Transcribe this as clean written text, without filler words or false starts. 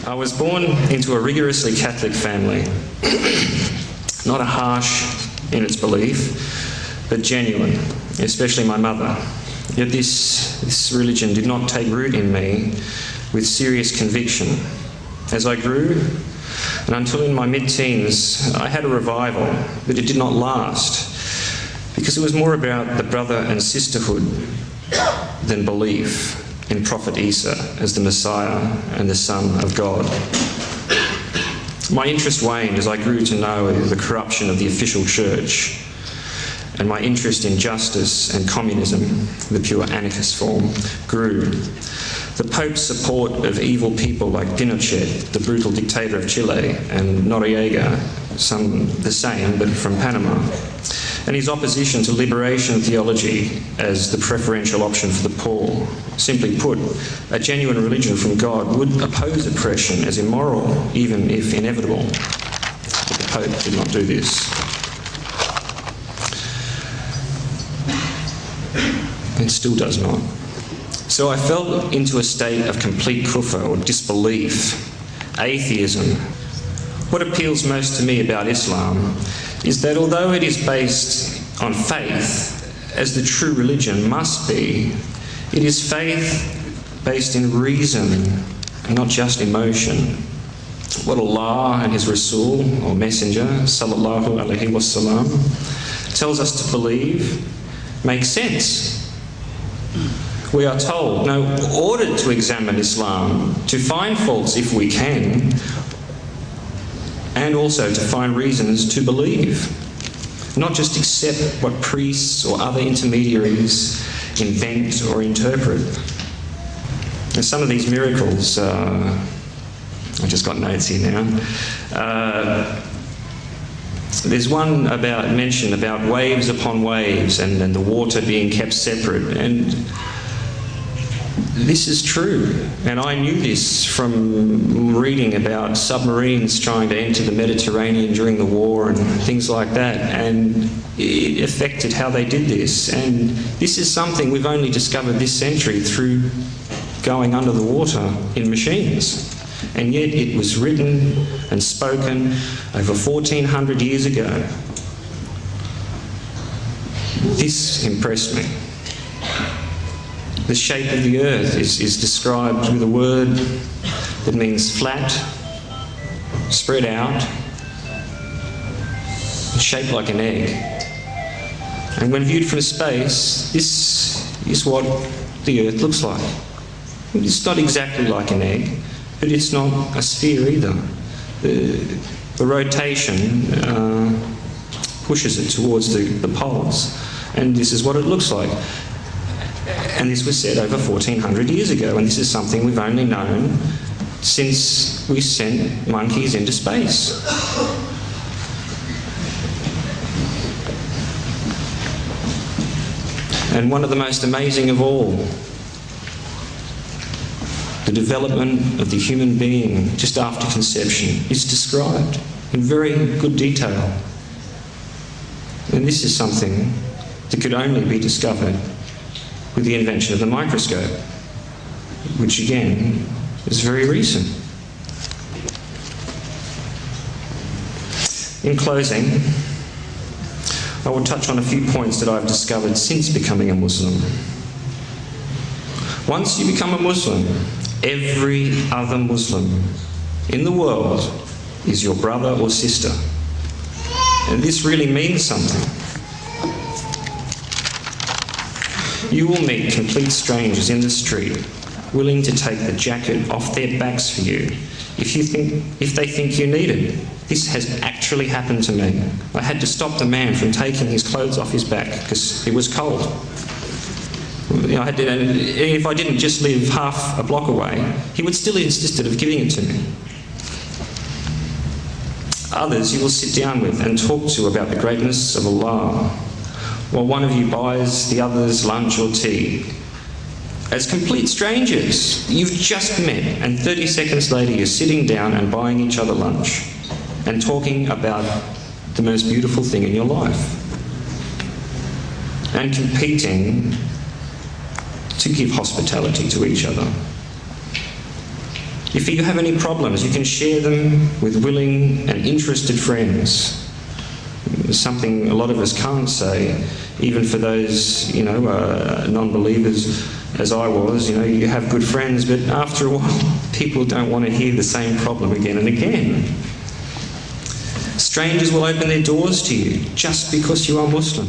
I was born into a rigorously Catholic family, not a harsh in its belief, but genuine, especially my mother. Yet this religion did not take root in me with serious conviction. As I grew, and until in my mid-teens, I had a revival, but it did not last, because it was more about the brother and sisterhood than belief in Prophet Isa as the Messiah and the Son of God. My interest waned as I grew to know the corruption of the official church, and my interest in justice and communism, the pure anarchist form, grew. The Pope's support of evil people like Pinochet, the brutal dictator of Chile, and Noriega, some the same but from Panama, and his opposition to liberation theology as the preferential option for the poor. Simply put, a genuine religion from God would oppose oppression as immoral, even if inevitable. But the Pope did not do this. And still does not. So I fell into a state of complete kufr, or disbelief, atheism. What appeals most to me about Islam is that although it is based on faith, as the true religion must be, it is faith based in reason and not just emotion. What Allah and His Rasul, or Messenger, sallallahu alaihi wasallam, tells us to believe makes sense. We are told, no, ordered to examine Islam, to find faults if we can, and also to find reasons to believe. Not just accept what priests or other intermediaries invent or interpret. And some of these miracles, I just got notes here now. There's one mention about waves upon waves and the water being kept separate. And this is true, and I knew this from reading about submarines trying to enter the Mediterranean during the war and things like that, and it affected how they did this. And this is something we've only discovered this century through going under the water in machines. And yet it was written and spoken over 1400 years ago. This impressed me. The shape of the earth is described with a word that means flat, spread out, shaped like an egg. And when viewed from space, this is what the earth looks like. It's not exactly like an egg, but it's not a sphere either. The rotation pushes it towards the poles, and this is what it looks like. And this was said over 1400 years ago, and this is something we've only known since we sent monkeys into space. And one of the most amazing of all, the development of the human being just after conception is described in very good detail. And this is something that could only be discovered with the invention of the microscope, which again is very recent. In closing, I will touch on a few points that I've discovered since becoming a Muslim. Once you become a Muslim, every other Muslim in the world is your brother or sister. And this really means something. You will meet complete strangers in the street, willing to take the jacket off their backs for you if they think you need it. This has actually happened to me. I had to stop the man from taking his clothes off his back because it was cold. You know, if I didn't just live half a block away, he would still insisted of giving it to me. Others you will sit down with and talk to about the greatness of Allah, while one of you buys the others lunch or tea. As complete strangers, you've just met, and 30 seconds later you're sitting down and buying each other lunch and talking about the most beautiful thing in your life and competing to give hospitality to each other. If you have any problems, you can share them with willing and interested friends. Something a lot of us can't say, even for those, non-believers as I was. You have good friends, but after a while, people don't want to hear the same problem again and again. Strangers will open their doors to you just because you are Muslim.